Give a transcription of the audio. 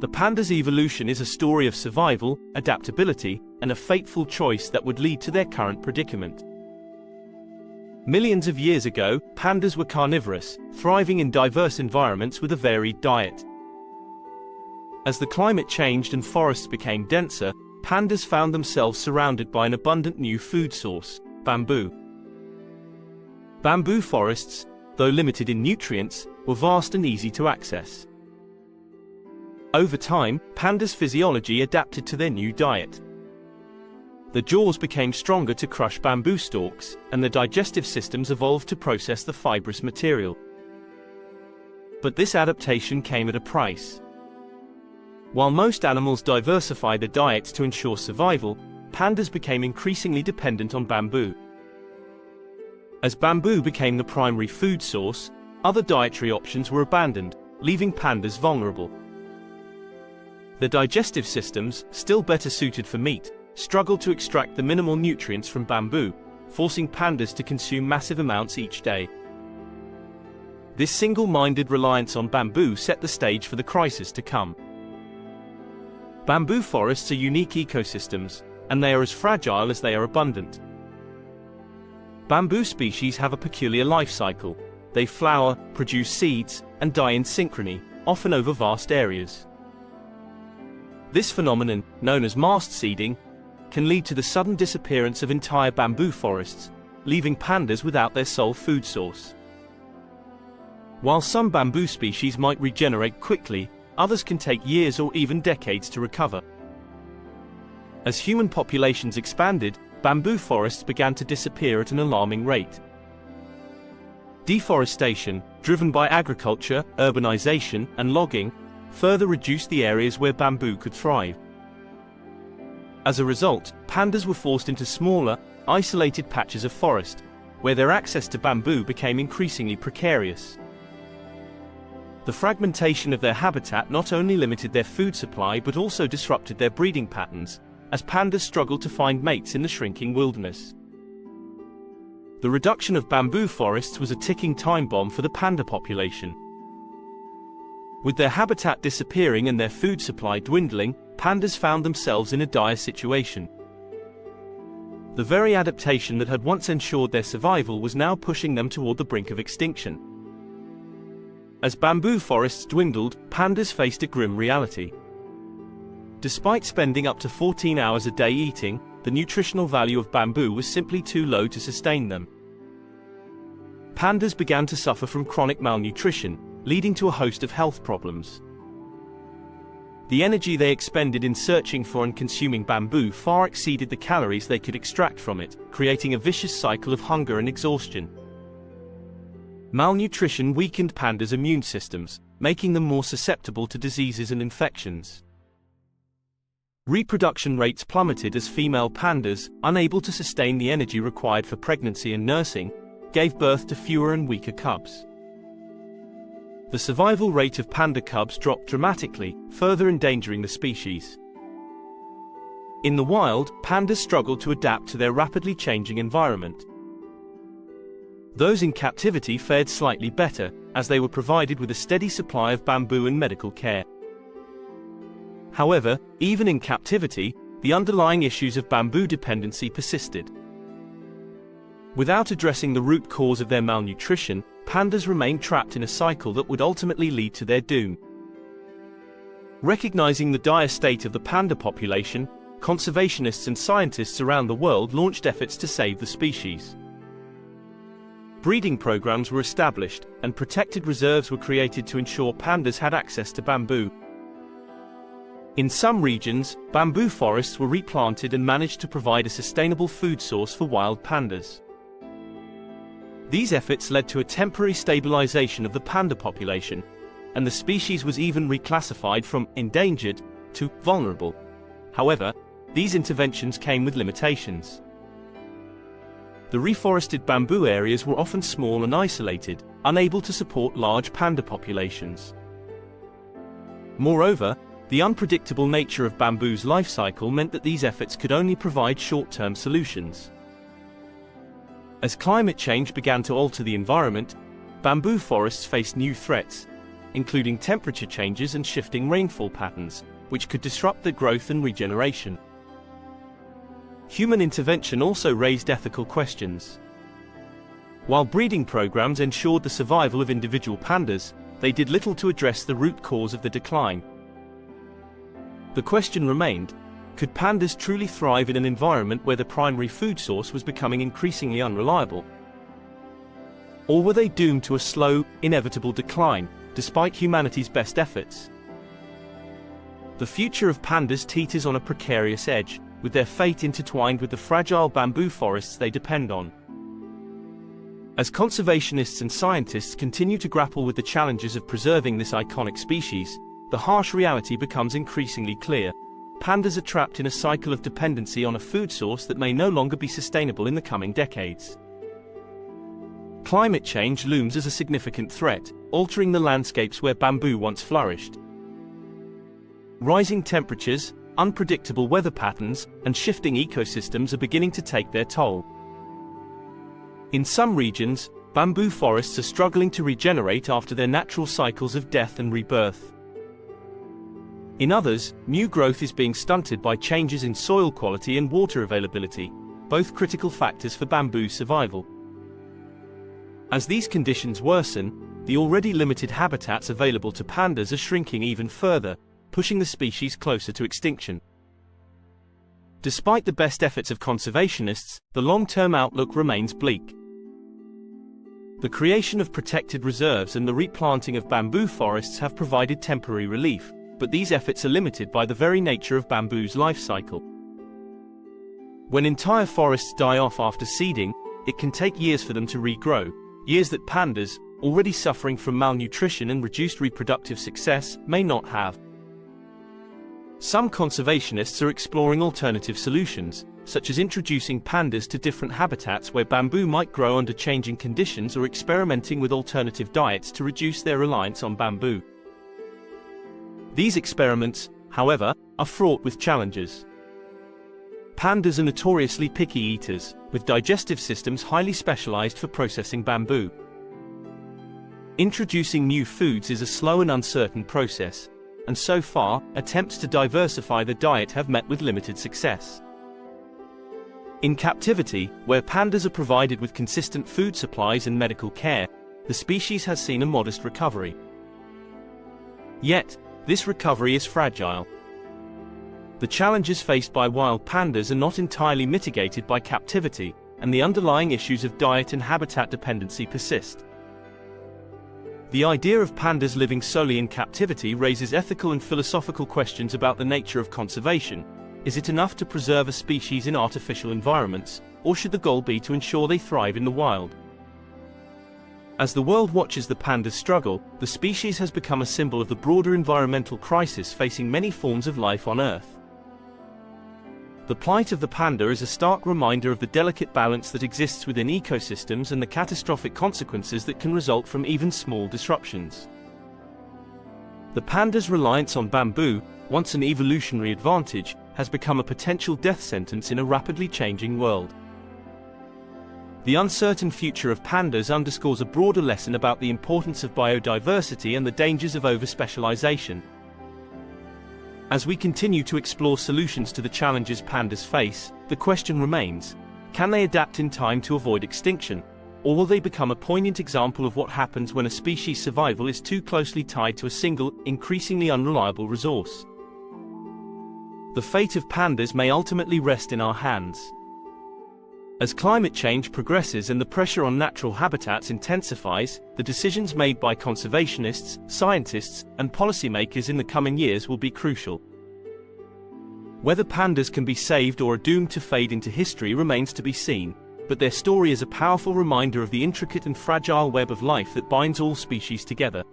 The panda's evolution is a story of survival, adaptability, and a fateful choice that would lead to their current predicament. Millions of years ago, pandas were carnivorous, thriving in diverse environments with a varied diet. As the climate changed and forests became denser, pandas found themselves surrounded by an abundant new food source: bamboo. Bamboo forests, though limited in nutrients, were vast and easy to access. Over time, pandas' physiology adapted to their new diet. The jaws became stronger to crush bamboo stalks, and the digestive systems evolved to process the fibrous material. But this adaptation came at a price. While most animals diversify their diets to ensure survival, pandas became increasingly dependent on bamboo. As bamboo became the primary food source, other dietary options were abandoned, leaving pandas vulnerable. Their digestive systems, still better suited for meat, struggled to extract the minimal nutrients from bamboo, forcing pandas to consume massive amounts each day. This single-minded reliance on bamboo set the stage for the crisis to come. Bamboo forests are unique ecosystems, and they are as fragile as they are abundant. Bamboo species have a peculiar life cycle. They flower, produce seeds, and die in synchrony, often over vast areas. This phenomenon, known as mast seeding, can lead to the sudden disappearance of entire bamboo forests, leaving pandas without their sole food source. While some bamboo species might regenerate quickly, others can take years or even decades to recover. As human populations expanded, bamboo forests began to disappear at an alarming rate. Deforestation, driven by agriculture, urbanization, and logging, further reduced the areas where bamboo could thrive. As a result, pandas were forced into smaller, isolated patches of forest, where their access to bamboo became increasingly precarious. The fragmentation of their habitat not only limited their food supply but also disrupted their breeding patterns, as pandas struggled to find mates in the shrinking wilderness. The reduction of bamboo forests was a ticking time bomb for the panda population. With their habitat disappearing and their food supply dwindling, pandas found themselves in a dire situation. The very adaptation that had once ensured their survival was now pushing them toward the brink of extinction. As bamboo forests dwindled, pandas faced a grim reality. Despite spending up to 14 hours a day eating, the nutritional value of bamboo was simply too low to sustain them. Pandas began to suffer from chronic malnutrition, leading to a host of health problems. The energy they expended in searching for and consuming bamboo far exceeded the calories they could extract from it, creating a vicious cycle of hunger and exhaustion. Malnutrition weakened pandas' immune systems, making them more susceptible to diseases and infections. Reproduction rates plummeted as female pandas, unable to sustain the energy required for pregnancy and nursing, gave birth to fewer and weaker cubs. The survival rate of panda cubs dropped dramatically, further endangering the species. In the wild, pandas struggled to adapt to their rapidly changing environment. Those in captivity fared slightly better, as they were provided with a steady supply of bamboo and medical care. However, even in captivity, the underlying issues of bamboo dependency persisted. Without addressing the root cause of their malnutrition, pandas remained trapped in a cycle that would ultimately lead to their doom. Recognizing the dire state of the panda population, conservationists and scientists around the world launched efforts to save the species. Breeding programs were established, and protected reserves were created to ensure pandas had access to bamboo. In some regions, bamboo forests were replanted and managed to provide a sustainable food source for wild pandas. These efforts led to a temporary stabilization of the panda population, and the species was even reclassified from endangered to vulnerable. However, these interventions came with limitations. The reforested bamboo areas were often small and isolated, unable to support large panda populations. Moreover, the unpredictable nature of bamboo's life cycle meant that these efforts could only provide short-term solutions. As climate change began to alter the environment, bamboo forests faced new threats. including temperature changes and shifting rainfall patterns, which could disrupt their growth and regeneration. Human intervention also raised ethical questions. While breeding programs ensured the survival of individual pandas, they did little to address the root cause of the decline. The question remained, could pandas truly thrive in an environment where the primary food source was becoming increasingly unreliable? Or were they doomed to a slow, inevitable decline, despite humanity's best efforts? The future of pandas teeters on a precarious edge, with their fate intertwined with the fragile bamboo forests they depend on. As conservationists and scientists continue to grapple with the challenges of preserving this iconic species, the harsh reality becomes increasingly clear. Pandas are trapped in a cycle of dependency on a food source that may no longer be sustainable in the coming decades. Climate change looms as a significant threat, altering the landscapes where bamboo once flourished. Rising temperatures, unpredictable weather patterns, and shifting ecosystems are beginning to take their toll. In some regions, bamboo forests are struggling to regenerate after their natural cycles of death and rebirth. In others, new growth is being stunted by changes in soil quality and water availability, both critical factors for bamboo's survival. As these conditions worsen, the already limited habitats available to pandas are shrinking even further, pushing the species closer to extinction. Despite the best efforts of conservationists, the long-term outlook remains bleak. The creation of protected reserves and the replanting of bamboo forests have provided temporary relief, but these efforts are limited by the very nature of bamboo's life cycle. When entire forests die off after seeding, it can take years for them to regrow, years that pandas, already suffering from malnutrition and reduced reproductive success, may not have. Some conservationists are exploring alternative solutions, such as introducing pandas to different habitats where bamboo might grow under changing conditions, or experimenting with alternative diets to reduce their reliance on bamboo. These experiments, however, are fraught with challenges. Pandas are notoriously picky eaters, with digestive systems highly specialized for processing bamboo. Introducing new foods is a slow and uncertain process, and so far, attempts to diversify the diet have met with limited success. In captivity, where pandas are provided with consistent food supplies and medical care, the species has seen a modest recovery. Yet, this recovery is fragile. The challenges faced by wild pandas are not entirely mitigated by captivity, and the underlying issues of diet and habitat dependency persist. The idea of pandas living solely in captivity raises ethical and philosophical questions about the nature of conservation. Is it enough to preserve a species in artificial environments, or should the goal be to ensure they thrive in the wild? As the world watches the pandas struggle, the species has become a symbol of the broader environmental crisis facing many forms of life on Earth. The plight of the panda is a stark reminder of the delicate balance that exists within ecosystems and the catastrophic consequences that can result from even small disruptions. The panda's reliance on bamboo, once an evolutionary advantage, has become a potential death sentence in a rapidly changing world. The uncertain future of pandas underscores a broader lesson about the importance of biodiversity and the dangers of overspecialization. As we continue to explore solutions to the challenges pandas face, the question remains, can they adapt in time to avoid extinction, or will they become a poignant example of what happens when a species' survival is too closely tied to a single, increasingly unreliable resource? The fate of pandas may ultimately rest in our hands. As climate change progresses and the pressure on natural habitats intensifies, the decisions made by conservationists, scientists, and policymakers in the coming years will be crucial. Whether pandas can be saved or are doomed to fade into history remains to be seen, but their story is a powerful reminder of the intricate and fragile web of life that binds all species together.